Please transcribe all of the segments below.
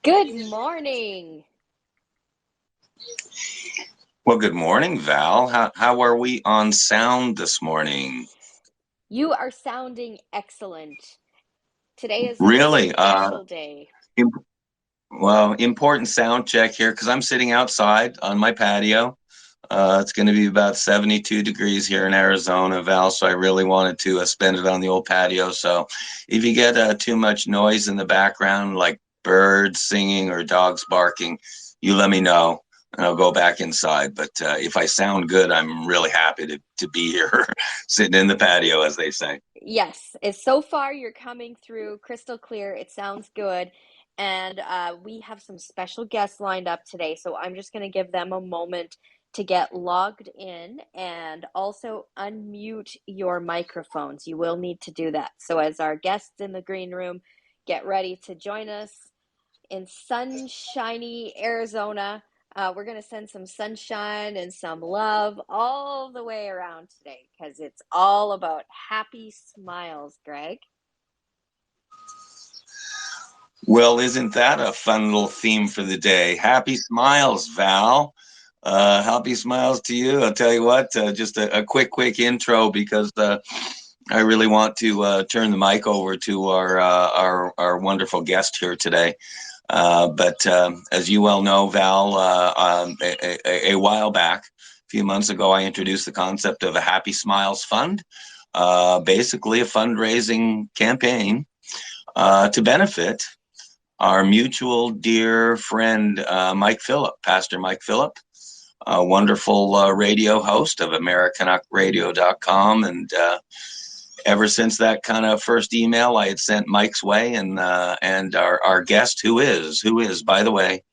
Good morning. Well, good morning, Val. How are we on sound this morning? You are sounding excellent. Today is a Really? special day. Im- well, important sound check here because I'm sitting outside on my patio. It's going to be about 72 degrees here in Arizona, Val. So I really wanted to spend it on the old patio. So if you get too much noise in the background, like birds singing or dogs barking, you let me know and I'll go back inside. But if I sound good, I'm really happy to be here sitting in the patio, as they say. Yes, so far you're coming through crystal clear. It sounds good. And we have some special guests lined up today. So I'm just going to give them a moment to get logged in and also unmute your microphones. You will need to do that. So as our guests in the green room get ready to join us in sunshiny Arizona. We're going to send some sunshine and some love all the way around today because it's all about happy smiles, Greg. Well, isn't that a fun little theme for the day? Happy smiles, Val. Happy smiles to you. I'll tell you what, just a quick intro because I really want to turn the mic over to our wonderful guest here today. But as you well know, Val, a while back, a few months ago, I introduced the concept of a Happy Smiles Fund, basically a fundraising campaign to benefit our mutual dear friend, Mike Filip, Pastor Mike Filip, a wonderful radio host of Americanuck Radio.com. And ever since that kind of first email I had sent Mike's way, and our guest, who is, by the way,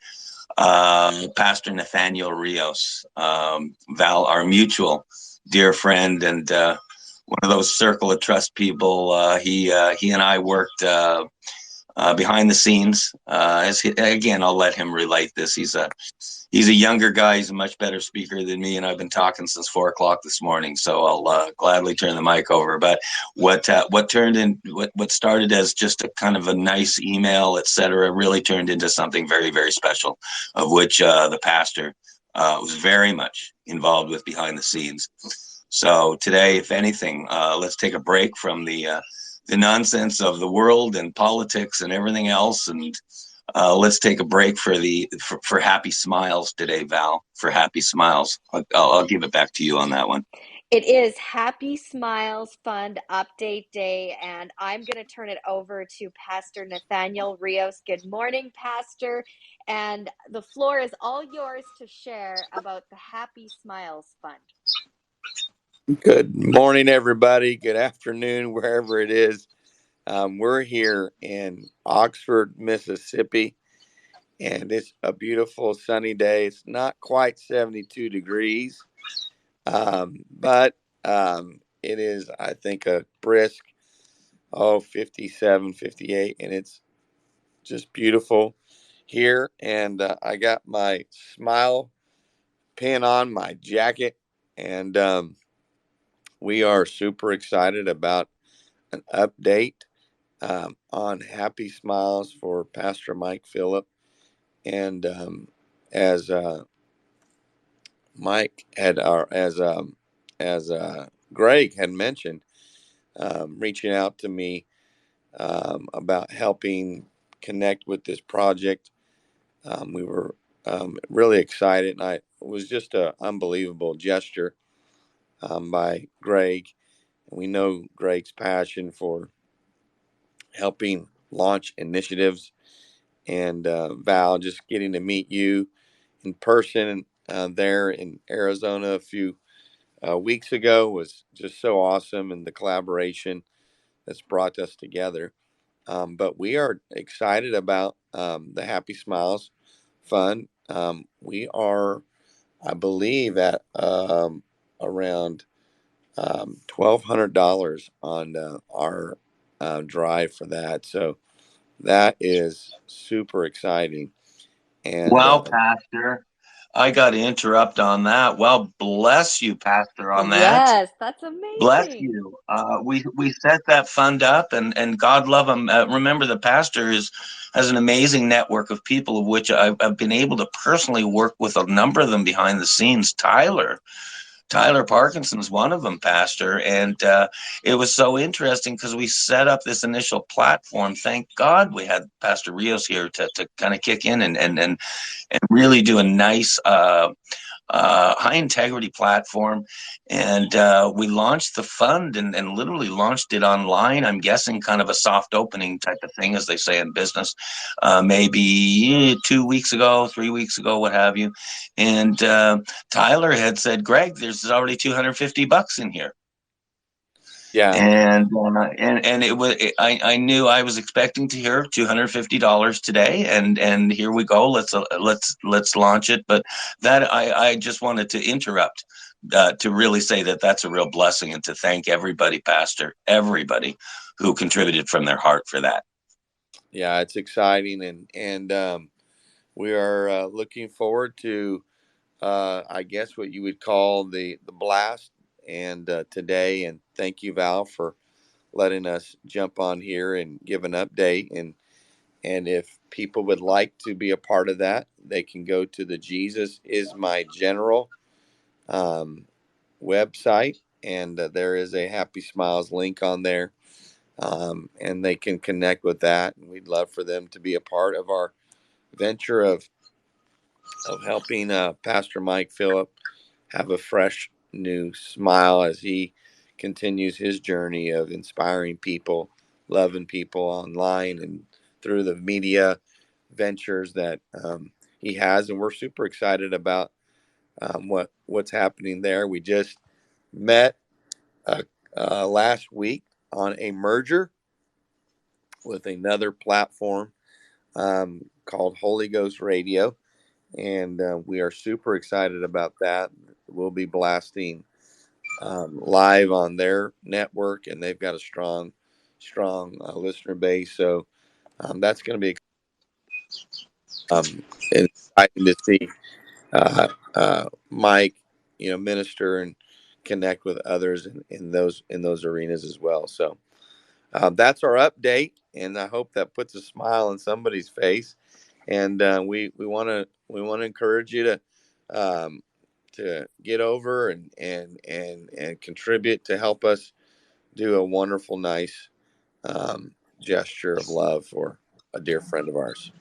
Pastor Nathaniel Rios, Val, our mutual dear friend, and one of those circle of trust people. He and I worked behind the scenes. Again, I'll let him relate this. He's a younger guy. He's a much better speaker than me, and I've been talking since 4 o'clock this morning. So I'll gladly turn the mic over. But what started as just a kind of a nice email, etc., really turned into something very, very special, of which the pastor was very much involved with behind the scenes. So today, if anything, let's take a break from the nonsense of the world and politics and everything else, and let's take a break for happy smiles today, Val. For happy smiles, I'll give it back to you on that one. It is Happy Smiles Fund Update Day, and I'm going to turn it over to Pastor Nathaniel Rios. Good morning, Pastor, and the floor is all yours to share about the Happy Smiles Fund. Good morning, everybody. Good afternoon, wherever it is. We're here in Oxford, Mississippi, and it's a beautiful sunny day. It's not quite 72 degrees, but it is, I think, a brisk, 57, 58, and it's just beautiful here. And I got my smile pin on my jacket, and we are super excited about an update on Happy Smiles for Pastor Mike Filip. And as Mike had, as Greg had mentioned, reaching out to me about helping connect with this project, we were really excited, and it was just an unbelievable gesture by Greg. We know Greg's passion for helping launch initiatives, and Val, just getting to meet you in person there in Arizona a few weeks ago was just so awesome, and the collaboration that's brought us together. But we are excited about the Happy Smiles Fund. We are, I believe, at around $1,200 on our drive for that. So that is super exciting. And Well, Pastor, I got to interrupt on that. Well, bless you, Pastor, on that. Yes, that's Bless amazing. you. We set that fund up, and God love him. Remember, the pastor has an amazing network of people, of which I've been able to personally work with a number of them behind the scenes. Tyler Parkinson's one of them, Pastor. And it was so interesting because we set up this initial platform. Thank God we had Pastor Rios here to kind of kick in and really do a nice high integrity platform. And we launched the fund and literally launched it online. I'm guessing kind of a soft opening type of thing, as they say in business, maybe 2 weeks ago, 3 weeks ago, what have you. And Tyler had said, Greg, there's already $250 in here. Yeah. And it was, I knew I was expecting to hear $250 today, and here we go. Let's launch it. But that I just wanted to interrupt to really say that that's a real blessing, and to thank everybody, Pastor, everybody who contributed from their heart for that. Yeah, it's exciting, and we are looking forward to, I guess, what you would call the blast and today. And thank you, Val, for letting us jump on here and give an update. And if people would like to be a part of that, they can go to the Jesus is My General website, and there is a Happy Smiles link on there, and they can connect with that. And we'd love for them to be a part of our venture of helping Pastor Mike Filip have a fresh new smile as he continues his journey of inspiring people, loving people online and through the media ventures that he has. And we're super excited about what's happening there. We just met last week on a merger with another platform called Holy Ghost Radio. And we are super excited about that. We'll be blasting live on their network, and they've got a strong listener base. So that's going to be exciting to see Mike, minister and connect with others in those arenas as well. So that's our update, and I hope that puts a smile on somebody's face. And we want to encourage you to get over and contribute to help us do a wonderful, nice gesture of love for a dear friend of ours.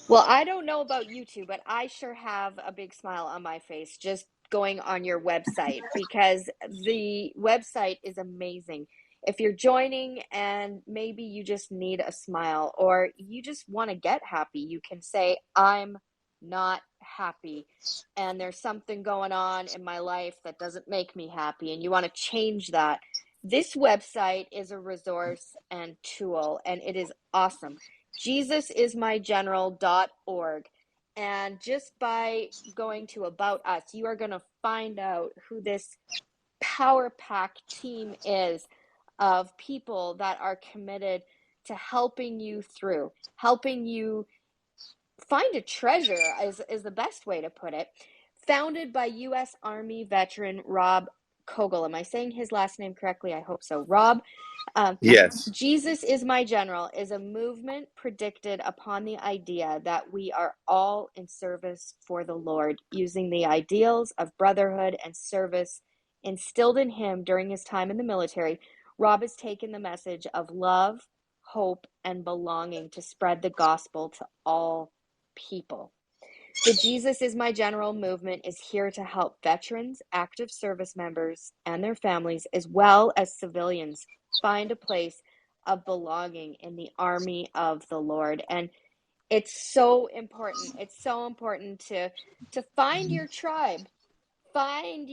Well, I don't know about you two, but I sure have a big smile on my face just going on your website, because the website is amazing. If you're joining and maybe you just need a smile, or you just want to get happy, you can say, I'm not happy, and there's something going on in my life that doesn't make me happy, and you want to change that. This website is a resource and tool, and it is awesome. JesusIsMyGeneral.org. And just by going to About Us, you are going to find out who this power pack team is of people that are committed to helping you through, helping you find a treasure, is the best way to put it. Founded by U.S. Army veteran Rob Kogel. Am I saying his last name correctly? I hope so. Rob. Yes. Jesus is My General is a movement predicted upon the idea that we are all in service for the Lord, using the ideals of brotherhood and service instilled in him during his time in the military. Rob has taken the message of love, hope, and belonging to spread the gospel to all people. The Jesus is My General movement is here to help veterans, active service members, and their families, as well as civilians, find a place of belonging in the army of the Lord. And it's so important. It's so important to find your tribe, find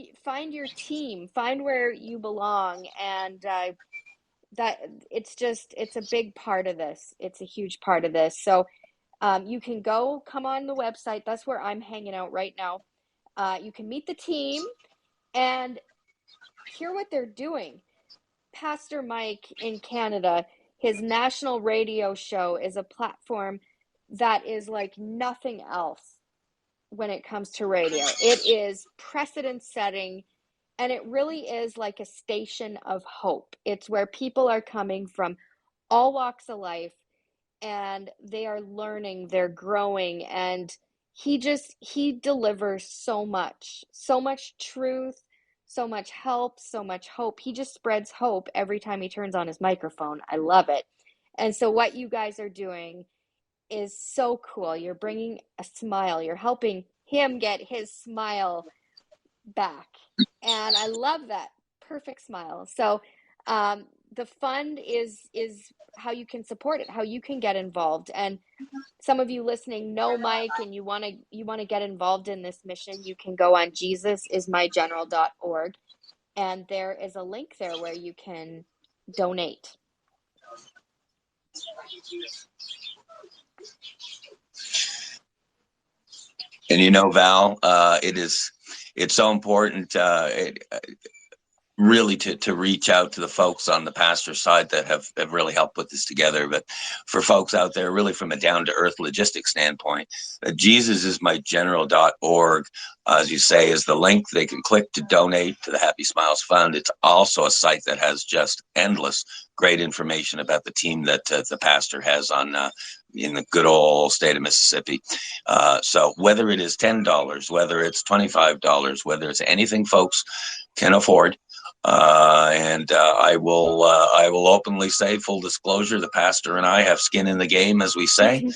your team, find where you belong, and that it's a big part of this. It's a huge part of this. So you can come on the website. That's where I'm hanging out right now. You can meet the team and hear what they're doing. Pastor Mike in Canada, his national radio show is a platform that is like nothing else. when it comes to radio. It is precedent setting, and it really is like a station of hope. It's where people are coming from all walks of life, and they are learning, they're growing, and he delivers so much truth, so much help, so much hope. He just spreads hope every time he turns on his microphone. I love it. And so what you guys are doing is so cool. You're bringing a smile. You're helping him get his smile back. And I love that. Perfect smile. So the fund is how you can support it, how you can get involved. And some of you listening know Mike, and you want to get involved in this mission. You can go on jesusismygeneral.org, and there is a link there where you can donate. And you know, Val, it's so important really to reach out to the folks on the pastor side that have really helped put this together. But for folks out there, really from a down-to-earth logistics standpoint, jesusismygeneral.org, as you say, is the link they can click to donate to the Happy Smiles Fund. It's also a site that has just endless great information about the team that the pastor has on in the good old state of Mississippi. So whether it is $10, whether it's $25, whether it's anything folks can afford, and I will openly say, full disclosure, the pastor and I have skin in the game, as we say.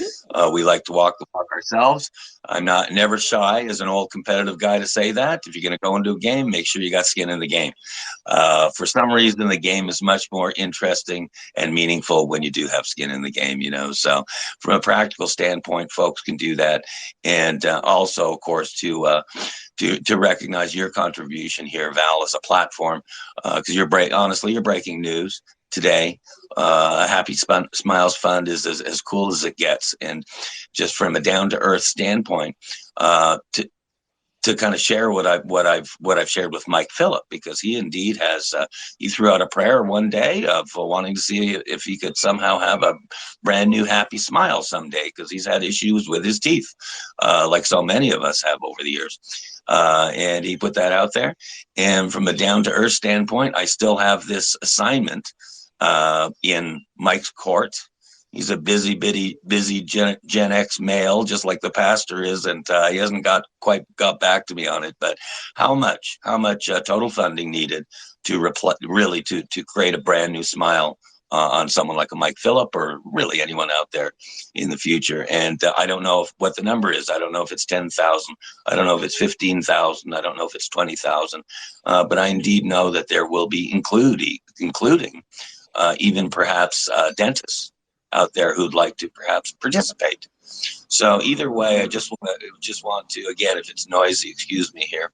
We like to walk the walk ourselves. I'm never shy as an old competitive guy to say that. If you're going to go into a game, make sure you got skin in the game. For some reason, the game is much more interesting and meaningful when you do have skin in the game, So from a practical standpoint, folks can do that. And also, of course, to recognize your contribution here, Val, as a platform, because you're breaking news today. A Happy Smiles Fund is as cool as it gets, and just from a down to earth standpoint, to kind of share what I've shared with Mike Filip, because he indeed has he threw out a prayer one day of wanting to see if he could somehow have a brand new happy smile someday, because he's had issues with his teeth, like so many of us have over the years. And he put that out there. And from a down to earth standpoint, I still have this assignment in Mike's court. He's a busy Gen X male, just like the pastor is, and he hasn't quite got back to me on it. But how much total funding needed to really create a brand new smile on someone like a Mike Filip, or really anyone out there in the future? And I don't know what the number is. I don't know if it's 10,000. I don't know if it's 15,000. I don't know if it's 20,000. But I indeed know that there will be including even perhaps dentists out there who'd like to perhaps participate. So either way, I just want to, again, if it's noisy, excuse me here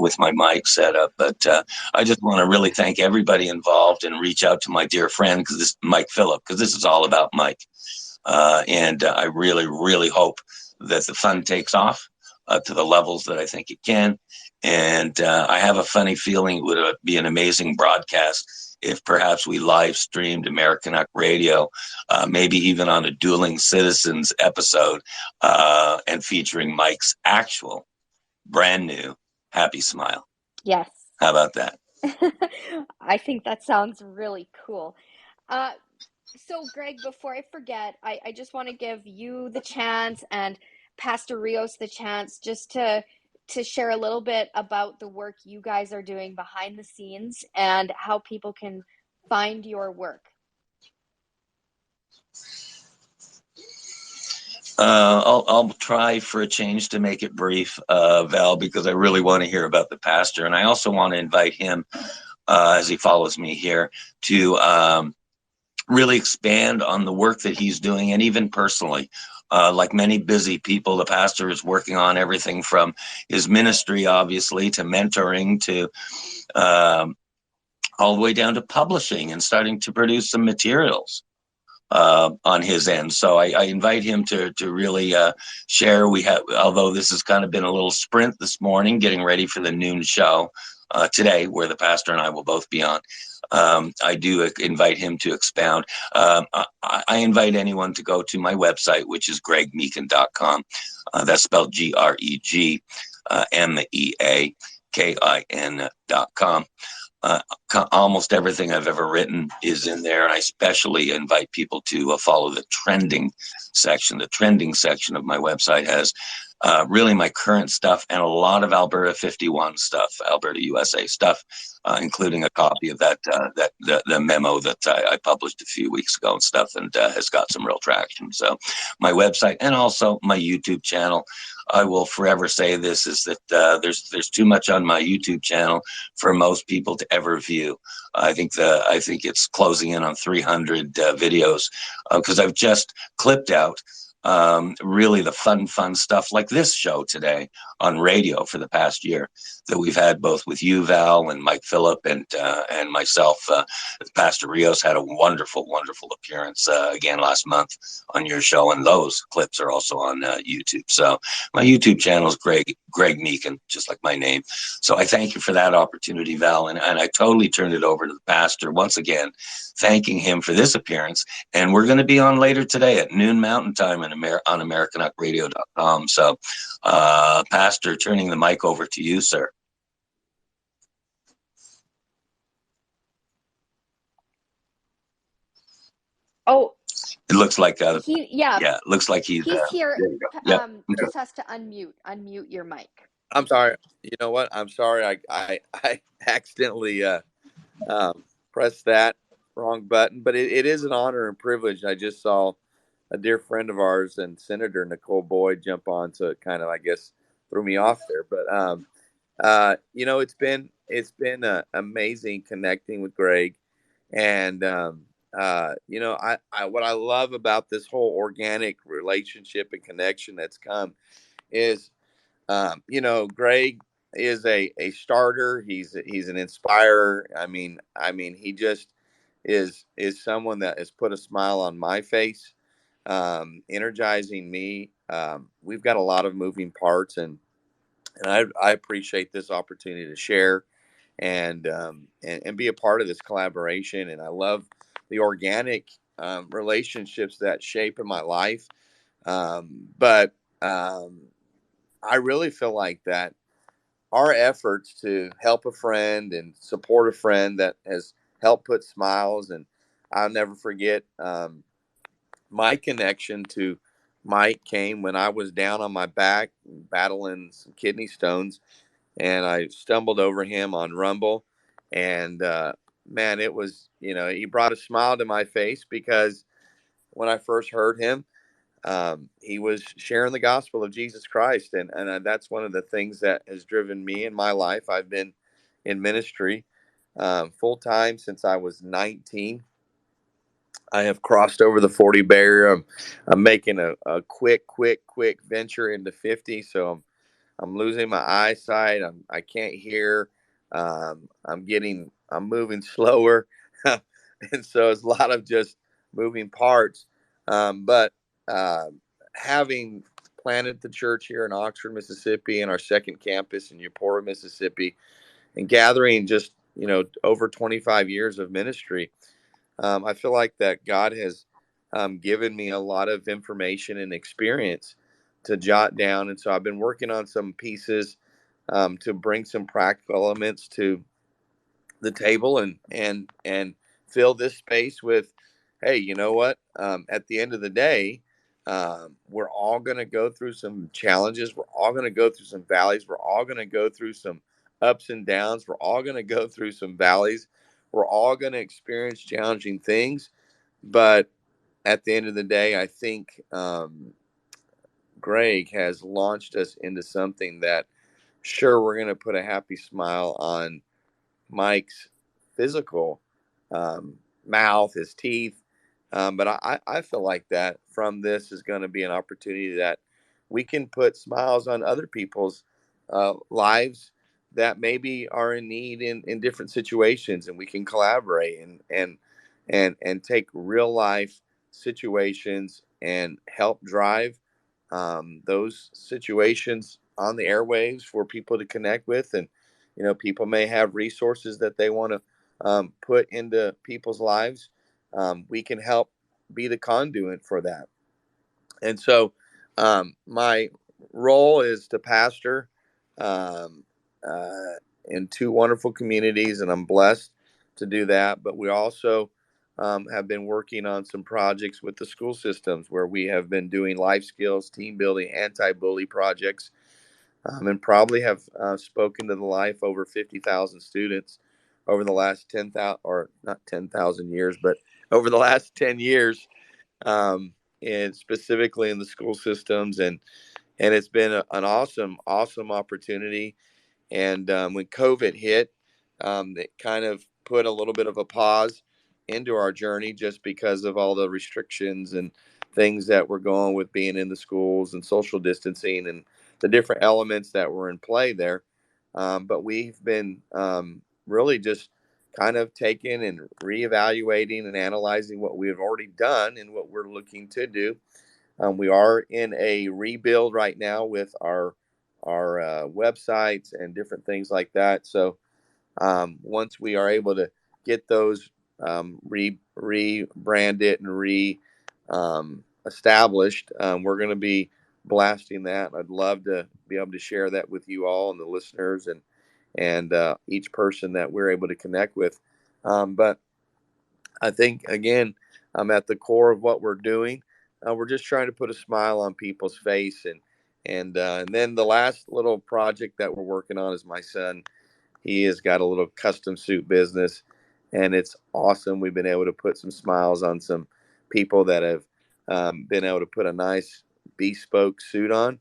with my mic set up, but I just want to really thank everybody involved and reach out to my dear friend, Mike Filip, because this is all about Mike. And I really, really hope that the fund takes off to the levels that I think it can. And I have a funny feeling it would be an amazing broadcast if perhaps we live streamed Americanuck Radio, maybe even on a Dueling Citizens episode, and featuring Mike's actual brand new happy smile. Yes. How about that? I think that sounds really cool. So Greg, before I forget, I just want to give you the chance and Pastor Rios the chance just to share a little bit about the work you guys are doing behind the scenes and how people can find your work. I'll try for a change to make it brief, Val, because I really want to hear about the pastor. And I also want to invite him, as he follows me here, to really expand on the work that he's doing, and even personally. Like many busy people, the pastor is working on everything from his ministry, obviously, to mentoring, to all the way down to publishing and starting to produce some materials on his end. So I invite him to really share. We have, although this has kind of been a little sprint this morning, getting ready for the noon show, today, where the pastor and I will both be on. I do invite him to expound. I invite anyone to go to my website, which is gregmeakin.com. That's spelled GregMeakin.com. Almost everything I've ever written is in there. I especially invite people to follow the trending section. The trending section of my website has really my current stuff and a lot of Alberta 51 stuff, Alberta USA stuff, including a copy of the memo that I published a few weeks ago and stuff, and has got some real traction. So my website and also my YouTube channel. I will forever say this is that there's too much on my YouTube channel for most people to ever view. I think it's closing in on 300 videos because I've just clipped out really the fun stuff like this show today on radio for the past year that we've had both with you, Val, and Mike Filip, and myself. Pastor Rios had a wonderful appearance again last month on your show, and those clips are also on YouTube. So my YouTube channel is Greg Meakin, just like my name. So I thank you for that opportunity, Val, and I totally turned it over to the pastor once again, thanking him for this appearance. And we're going to be on later today at noon Mountain Time on Americanuckradio.com. So, Pastor, turning the mic over to you, sir. Oh, it looks like it looks like he's here. Yep. Just has to unmute your mic. I'm sorry. You know what? I'm sorry. I accidentally pressed that wrong button, but it is an honor and privilege. I just saw a dear friend of ours and Senator Nicole Boyd jump on, so it kind of, I guess, threw me off there. But it's been amazing connecting with Greg, and what I love about this whole organic relationship and connection that's come is, Greg is a starter. He's an inspirer. I mean, he just is someone that has put a smile on my face, energizing me. We've got a lot of moving parts, and I appreciate this opportunity to share and be a part of this collaboration. And I love the organic relationships that shape in my life. But I really feel like that our efforts to help a friend and support a friend that has helped put smiles, and I'll never forget my connection to Mike came when I was down on my back battling some kidney stones, and I stumbled over him on Rumble, and man, it was, he brought a smile to my face, because when I first heard him, he was sharing the gospel of Jesus Christ. And that's one of the things that has driven me in my life. I've been in ministry full time since I was 19. I have crossed over the 40 barrier. I'm making a quick venture into 50. So I'm losing my eyesight. I can't hear. I'm moving slower. And so it's a lot of just moving parts. But having planted the church here in Oxford, Mississippi, and our second campus in Eupora, Mississippi, and gathering just, over 25 years of ministry, I feel like that God has given me a lot of information and experience to jot down. And so I've been working on some pieces to bring some practical elements to the table and fill this space with, hey, you know what? At the end of the day, we're all going to go through some challenges. We're all going to go through some valleys. We're all going to go through some ups and downs. We're all going to go through some valleys. We're all going to experience challenging things. But at the end of the day, I think Greg has launched us into something that, sure, we're going to put a happy smile on Mike's physical mouth, his teeth. But I feel like that from this is going to be an opportunity that we can put smiles on other people's lives that maybe are in need in different situations, and we can collaborate and take real life situations and help drive those situations on the airwaves for people to connect with People may have resources that they want to put into people's lives. We can help be the conduit for that. And so my role is to pastor um, in two wonderful communities, and I'm blessed to do that. But we also have been working on some projects with the school systems where we have been doing life skills, team building, anti-bully projects, and probably have spoken to the life over 50,000 students over the last 10,000, or not 10,000 years, but over the last 10 years, and specifically in the school systems. And it's been an awesome opportunity. And when COVID hit, it kind of put a little bit of a pause into our journey just because of all the restrictions and things that were going with being in the schools and social distancing and the different elements that were in play there. But we've been really just kind of taking and reevaluating and analyzing what we have already done and what we're looking to do. We are in a rebuild right now with our websites and different things like that. So once we are able to get those rebranded and established, we're going to be blasting that. I'd love to be able to share that with you all and the listeners and each person that we're able to connect with. But I think, again, at the core of what we're doing, we're just trying to put a smile on people's face. And then the last little project that we're working on is my son. He has got a little custom suit business, and it's awesome. We've been able to put some smiles on some people that have been able to put a nice bespoke suit on.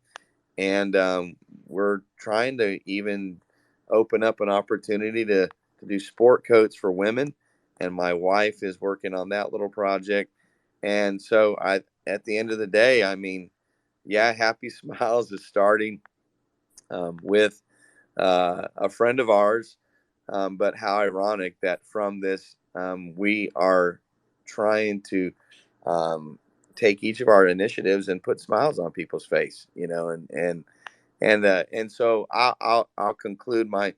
And we're trying to even open up an opportunity to do sport coats for women. And my wife is working on that little project. And so at the end of the day, I mean, yeah, Happy Smiles is starting with a friend of ours. But how ironic that from this, we are trying to take each of our initiatives and put smiles on people's face, and so I'll conclude my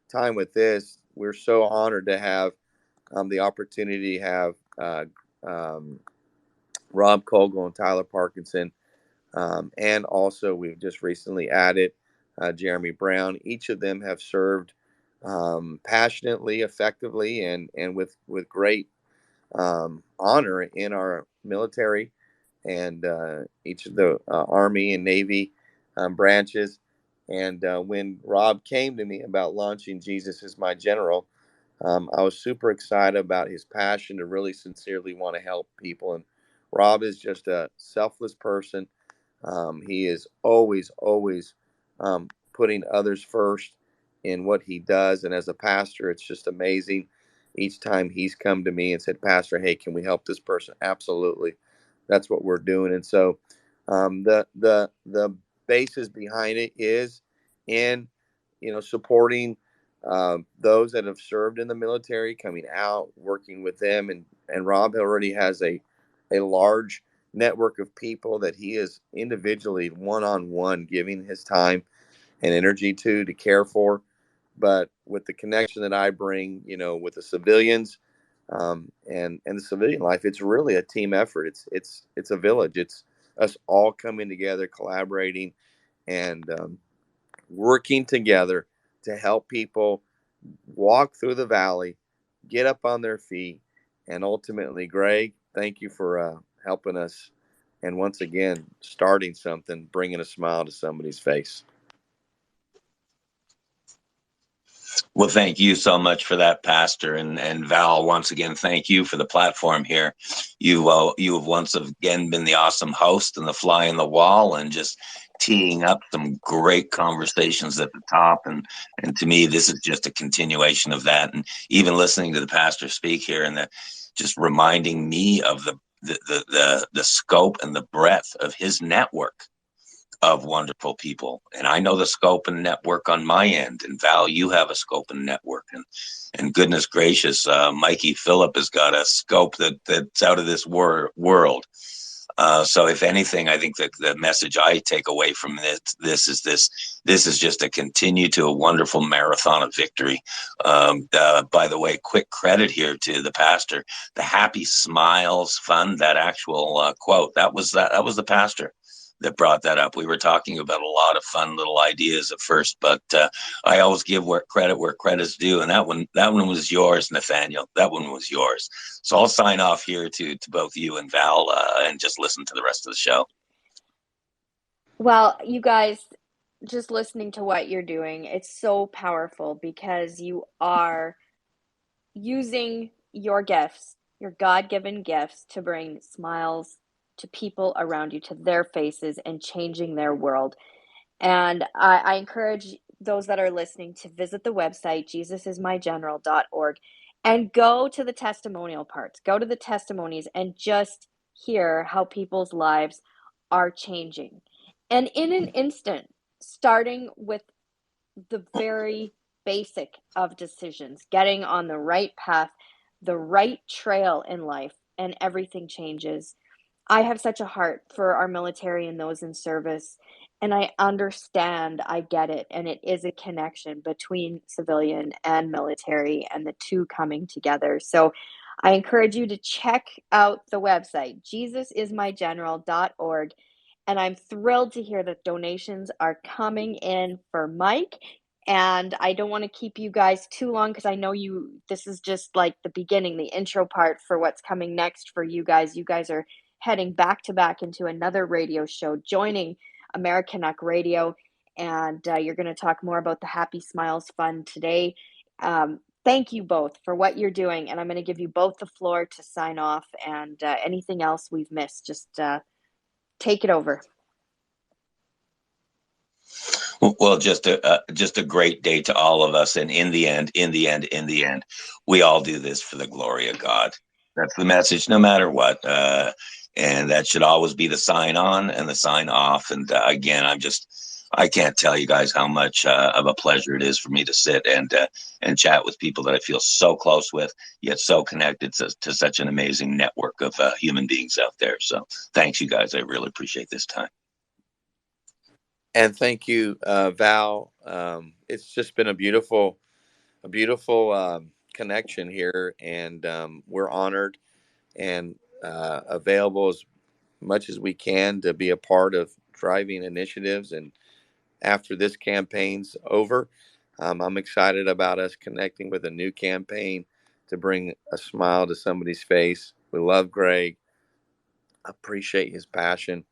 time with this. We're so honored to have the opportunity to have Rob Kogel and Tyler Parkinson, and also we've just recently added Jeremy Brown. Each of them have served passionately, effectively, and with great honor in our military and each of the Army and Navy branches. And when Rob came to me about launching Jesus is My General, I was super excited about his passion to really sincerely want to help people. And Rob is just a selfless person. He is always putting others first in what he does. And as a pastor, it's just amazing. Each time he's come to me and said, Pastor, hey, can we help this person? Absolutely. That's what we're doing. And so the basis behind it is in, supporting those that have served in the military, coming out, working with them. And Rob already has a large network of people that he is individually one-on-one giving his time and energy to care for. But with the connection that I bring, with the civilians and the civilian life, it's really a team effort. It's a village. It's us all coming together, collaborating, and working together to help people walk through the valley, get up on their feet, and ultimately, Greg, thank you for helping us. And once again, starting something, bringing a smile to somebody's face. Well, thank you so much for that, Pastor. And Val, once again, thank you for the platform here. You have once again been the awesome host and the fly in the wall and just teeing up some great conversations at the top. And to me, this is just a continuation of that. And even listening to the pastor speak here and just reminding me of the scope and the breadth of his network of wonderful people. And I know the scope and network on my end. And Val, you have a scope and network. And goodness gracious, Mikey Filip has got a scope that's out of this world. So if anything, I think the message I take away from this is just a continue to a wonderful marathon of victory. By the way, quick credit here to the pastor, the Happy Smiles Fund, that actual quote, that was the pastor that brought that up. We were talking about a lot of fun little ideas at first, but I always give where credit's due, and that one was yours, Nathaniel. That one was yours. So I'll sign off here to both you and Val, and just listen to the rest of the show. Well, you guys, just listening to what you're doing, it's so powerful because you are using your gifts, your God-given gifts, to bring smiles to people around you, to their faces, and changing their world. And I encourage those that are listening to visit the website, jesusismygeneral.org, and go to the testimonial parts, go to the testimonies, and just hear how people's lives are changing. And in an instant, starting with the very basic of decisions, getting on the right path, the right trail in life, and everything changes. I have such a heart for our military and those in service, and I understand, I get it, and it is a connection between civilian and military and the two coming together. So I encourage you to check out the website, jesusismygeneral.org, and I'm thrilled to hear that donations are coming in for Mike. And I don't want to keep you guys too long because I know this is just like the beginning, the intro part for what's coming next for you guys. You guys are heading back to back into another radio show, joining Americanuck Radio, and you're going to talk more about the Happy Smiles Fund today. Thank you both for what you're doing, and I'm going to give you both the floor to sign off, and anything else we've missed, just take it over. Well, just a great day to all of us, and in the end, we all do this for the glory of God. That's the message, no matter what. And that should always be the sign on and the sign off. And again, I can't tell you guys how much of a pleasure it is for me to sit and chat with people that I feel so close with, yet so connected to such an amazing network of human beings out there. So thanks, you guys. I really appreciate this time. And thank you, Val. It's just been a beautiful connection here, and we're honored and available as much as we can to be a part of driving initiatives. And after this campaign's over, I'm excited about us connecting with a new campaign to bring a smile to somebody's face. We love Greg. Appreciate his passion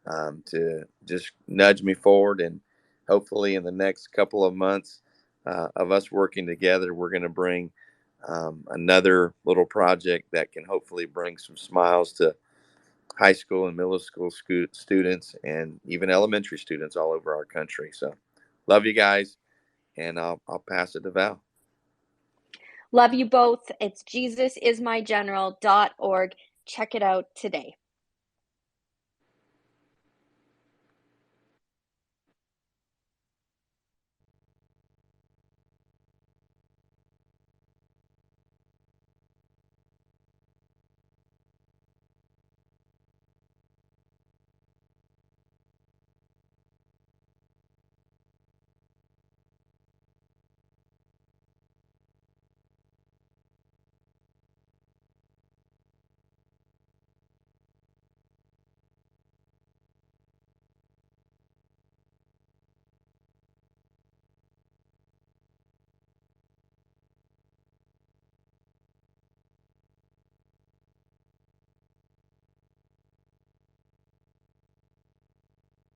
to just nudge me forward. And hopefully in the next couple of months of us working together, we're going to bring another little project that can hopefully bring some smiles to high school and middle school students and even elementary students all over our country. So love you guys, and I'll pass it to Val. Love you both. It's jesusismygeneral.org. Check it out today.